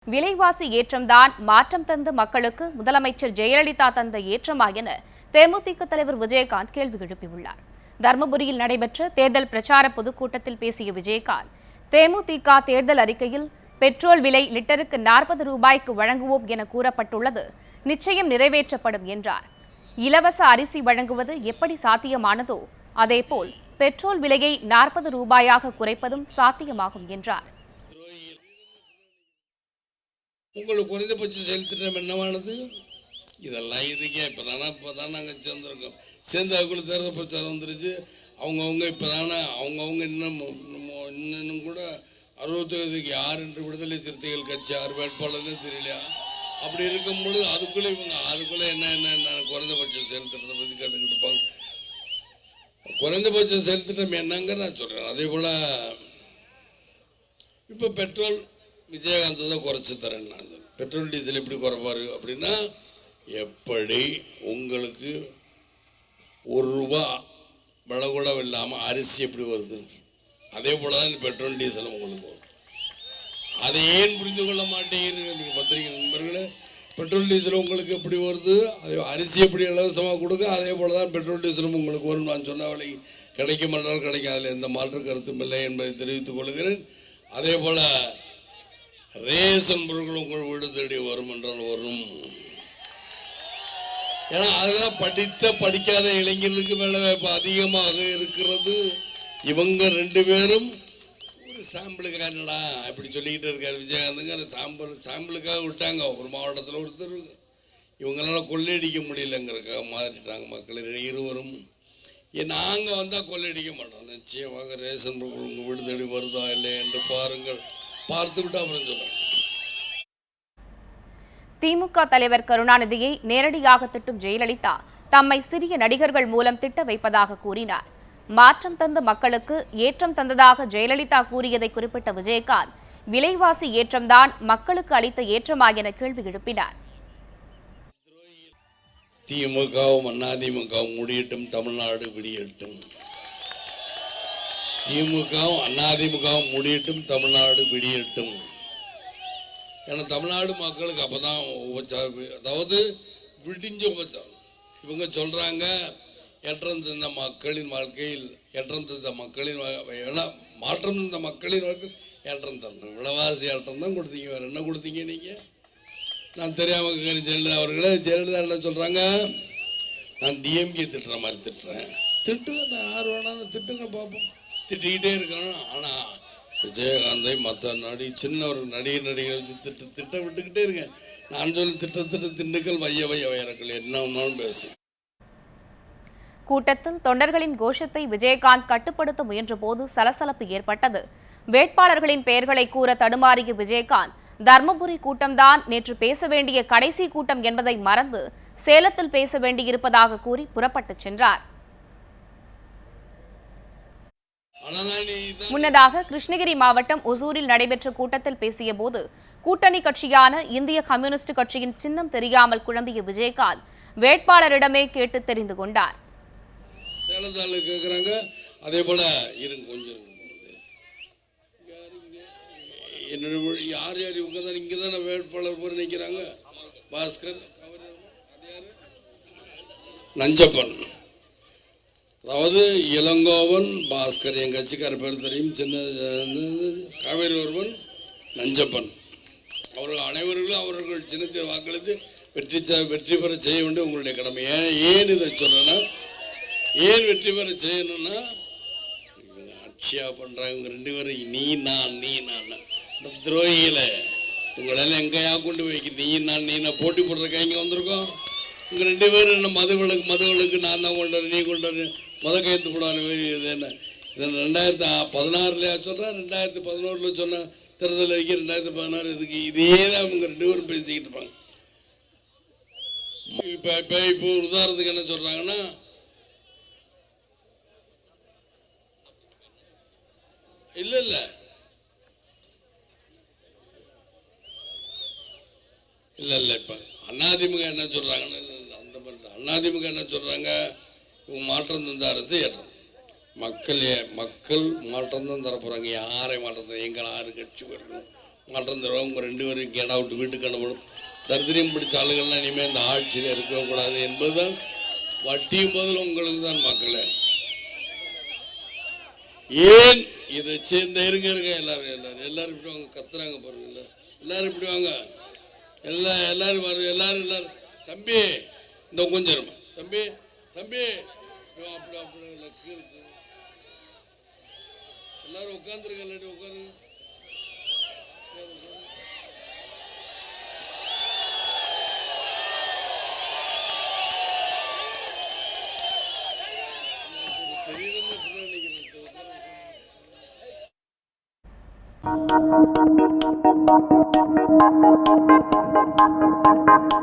விலைவாசி ஏற்றம்தான் மாற்றம் தந்த மக்களுக்கு முதலமைச்சர் ஜெயலலிதா தந்த ஏற்றமா என தேமுதிக தலைவர் விஜயகாந்த் கேள்வி எழுப்பியுள்ளார். தர்மபுரியில் நடைபெற்ற தேர்தல் பிரச்சார பொதுக்கூட்டத்தில் பேசிய விஜயகாந்த், தேமுதிக தேர்தல் அறிக்கையில் பெட்ரோல் விலை லிட்டருக்கு 40 ரூபாய்க்கு வழங்குவோம் என கூறப்பட்டுள்ளது நிச்சயம் நிறைவேற்றப்படும் என்றார். இலவச அரிசி வழங்குவது எப்படி சாத்தியமானதோ அதேபோல் பெட்ரோல் விலையை 40 ரூபாயாக குறைப்பதும் சாத்தியமாகும் என்றார். உங்களுக்கு குறைந்தபட்ச செயல் திட்டம் என்னவானது? இதெல்லாம் இதுக்கே இப்போதான் நாங்கள் சேர்ந்துருக்கோம். சேர்ந்து அதுக்குள்ள தேர்தல் பிரச்சாரம் வந்துருச்சு. அவங்கவுங்க இப்போதானே அவங்கவுங்க இன்னும் கூட 65க்கு யார் என்று விடுதலை சிறுத்தைகள் கட்சி 6 வேட்பாளர்னு தெரியலையா? அப்படி இருக்கும்பொழுது அதுக்குள்ளே என்ன குறைந்தபட்ச செயல் திட்டத்தை பற்றி கேட்டுக்கிட்டு இருப்பாங்க. குறைந்தபட்ச செயல் திட்டம் என்னங்க நான் சொல்கிறேன். அதே போல் இப்போ பெட்ரோல் விஜயகாந்த் தான் குறைச்சி தரேன். நான் பெட்ரோல் டீசல் எப்படி குறைப்பாரு அப்படின்னா, எப்படி உங்களுக்கு 1 ரூபா விலை கூட இல்லாமல் அரிசி எப்படி வருது அதே போல தான் பெட்ரோல் டீசல் உங்களுக்கு வரும். அதை ஏன் புரிந்து கொள்ள மாட்டேங்கிறீங்க நீங்கள் பத்திரிகை நண்பர்களே? பெட்ரோல் டீசல் உங்களுக்கு எப்படி வருது, அதே அரிசி எப்படி இலவசமாக கொடுக்க அதே போல தான் பெட்ரோல் டீசலும் உங்களுக்கு வரும். நான் சொன்ன விலை கிடைக்கும் என்றால் கிடைக்கும், அதில் எந்த மாற்று கருத்தும் இல்லை என்பதை தெரிவித்துக் கொள்கிறேன். அதே போல் ரேஷன் பொருட்கள் உங்கள் வீடு தேடி வரும் என்றால் வரும். ஏன்னா அதெல்லாம் படிக்காத இளைஞர்களுக்கு வேலைவாய்ப்பு அதிகமாக இருக்கிறது. இவங்க 2 பேரும் ஒரு சாம்பிளுக்கு என்னடா அப்படி சொல்லிக்கிட்டு இருக்காரு விஜயகாந்துங்க. சாம்பிளுக்காக விட்டாங்க. ஒரு மாவட்டத்தில் ஒருத்தர் இவங்களால கொள்ளையடிக்க முடியலங்கிறக்காக மாறிட்டாங்க மக்கள் இருவரும். நாங்கள் வந்தால் கொள்ளையடிக்க மாட்டோம். நிச்சயமாக ரேஷன் பொருட்கள் உங்கள் வீடு தேடி வருதா இல்லை என்று பாருங்கள். பார்த்துவிட்டு அப்புறம் சொல்லுங்க. திமுக தலைவர் கருணாநிதியை நேரடியாக திட்டும் ஜெயலலிதா தம்மை சிறிய நடிகர்கள் மூலம் திட்ட வைப்பதாக கூறினார். மாற்றம் தந்த மக்களுக்கு ஏற்றம் தந்ததாக ஜெயலலிதா கூறியதை குறிப்பிட்ட விஜயகாந்த், விலைவாசி ஏற்றம்தான் மக்களுக்கு அளித்த ஏற்றமா என கேள்வி எழுப்பினார். திமுகவும் அதிமுகவும் முடியட்டும், தமிழ்நாடு விடியட்டும். திமுகவும் அதிமுகவும் முடியட்டும், தமிழ்நாடு விடியட்டும். ஏன்னா தமிழ்நாடு மக்களுக்கு அப்போதான் உபச்சாரம், அதாவது விடிஞ்ச உபச்சாரம். இவங்க சொல்கிறாங்க ஏற்றம் தந்த மக்களின் வாழ்க்கையில் ஏற்றம் தந்த மக்களின் மாற்றம் தந்த மக்களின் வாழ்க்கையில் ஏற்றம் தந்தோம். விலைவாசி ஏற்றம் தான் கொடுத்தீங்க, வேறு என்ன கொடுத்தீங்க நீங்கள்? நான் தெரியாமல் ஜெயலலிதா அவர்களே, ஜெயலலிதா என்ன சொல்கிறாங்க, நான் டிஎம்கே திட்டுற மாதிரி திட்டுறேன். திட்டுங்க, நான் யார் வேணாலும் திட்டுங்க பார்ப்போம். திட்டிக்கிட்டே இருக்கணும். ஆனால் விஜயகாந்தை மற்ற சின்ன ஒரு நடிகை வச்சு திட்ட விட்டுக்கிட்டே இருங்க. நான் சொல்லி திட்ட திண்டுக்கல் வைய வயறக்கள் என்ன ஒன்றாலும் பேசும். கூட்டத்தில் தொண்டர்களின் கோஷத்தை விஜயகாந்த் கட்டுப்படுத்த முயன்ற போது சலசலப்பு ஏற்பட்டது. வேட்பாளர்களின் பெயர்களை கூற தடுமாறிய விஜயகாந்த், தர்மபுரி கூட்டம்தான் நேற்று பேச வேண்டிய கடைசி கூட்டம் என்பதை மறந்து சேலத்தில் பேச வேண்டியிருப்பதாக கூறி புறப்பட்டு சென்றார். முன்னதாக கிருஷ்ணகிரி மாவட்டம் ஒசூரில் நடைபெற்ற கூட்டத்தில் பேசிய போது கூட்டணி கட்சியான இந்திய கம்யூனிஸ்ட் கட்சியின் சின்னம் தெரியாமல் குழம்பிய விஜயகாந்த் வேட்பாளரிடமே கேட்டு தெரிந்து கொண்டார். அதே போல கொஞ்சம் யார் யார் இவங்க தான் இங்கே தானே வேட்பாளர் போய் நிற்கிறாங்க. பாஸ்கர், நஞ்சப்பன், அதாவது இளங்கோவன், பாஸ்கர், என் கட்சிக்கார பேர் தெரியும், சின்ன காவேரி ஒருவன், நஞ்சப்பன். அவர்கள் அனைவர்களும் அவர்கள் சின்னத்தை வாக்களித்து வெற்றி பெற செய்ய வேண்டிய உங்களுடைய கடமை. ஏன் இதை சொல்றேன்னா, ஏன் வெற்றி பெற செய்யணும்னா இவங்க ஆட்சியா பண்றாங்க. இவங்க 2 பேரும் நீ நான் துரோகிகளை உங்களெல்லாம் எங்கேயா கொண்டு வைக்க நீ நான் போட்டி போடுறதுக்காக இங்கே வந்திருக்கோம். இங்கே 2 பேரும் என்ன மதுவிலக்கு நான் தான் கொண்டு வரேன், நீ கொண்டு வரேன், கையெழுத்து போடான இது என்ன? இதை 2016 சொல்கிறேன், 2011 சொன்ன தேர்தல் அறிக்கை 2016 இதுக்கு இதே தான் இவங்க 2 பேரும் பேசிக்கிட்டு இருப்பாங்க. இப்போ உதாரணத்துக்கு என்ன சொல்கிறாங்கன்னா, இல்லை இப்போ அதிமுக என்ன சொல்கிறாங்கன்னா, அதிமுக என்ன சொல்கிறாங்க, இவங்க மாற்றம் தந்த அரசு ஏற்றம் மக்கள் மாற்றம் தான் தரப்போகிறாங்க. யாரை மாற்றம் எங்களை 6 கட்சி வரணும் மாற்றம் தருவாங்க. உங்கள் 2 பேரும் கேடா விட்டு வீட்டுக்கு அனுப்பணும். தரித்திரியம் பிடிச்ச ஆளுகள்லாம் இனிமேல் இந்த ஆட்சியில் இருக்கக்கூடாது என்பதுதான். வட்டியும் பதில் உங்களுக்கு தான் மக்களே. ஏன் இதை சேர்ந்த இருங்க எல்லாரும் எல்லாரும் எல்லாரும் இப்படி வாங்க, கத்துறாங்க பாருங்க. எல்லாரும் இப்படி வாங்க, எல்லாரும் வரு, எல்லாரும் தம்பி இந்த கொஞ்சம் இருமா தம்பி தம்பி அப்படி அப்படி எல்லாரும் உட்காந்துருங்க, இல்லாட்டி உட்காருங்க.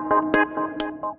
Thank you.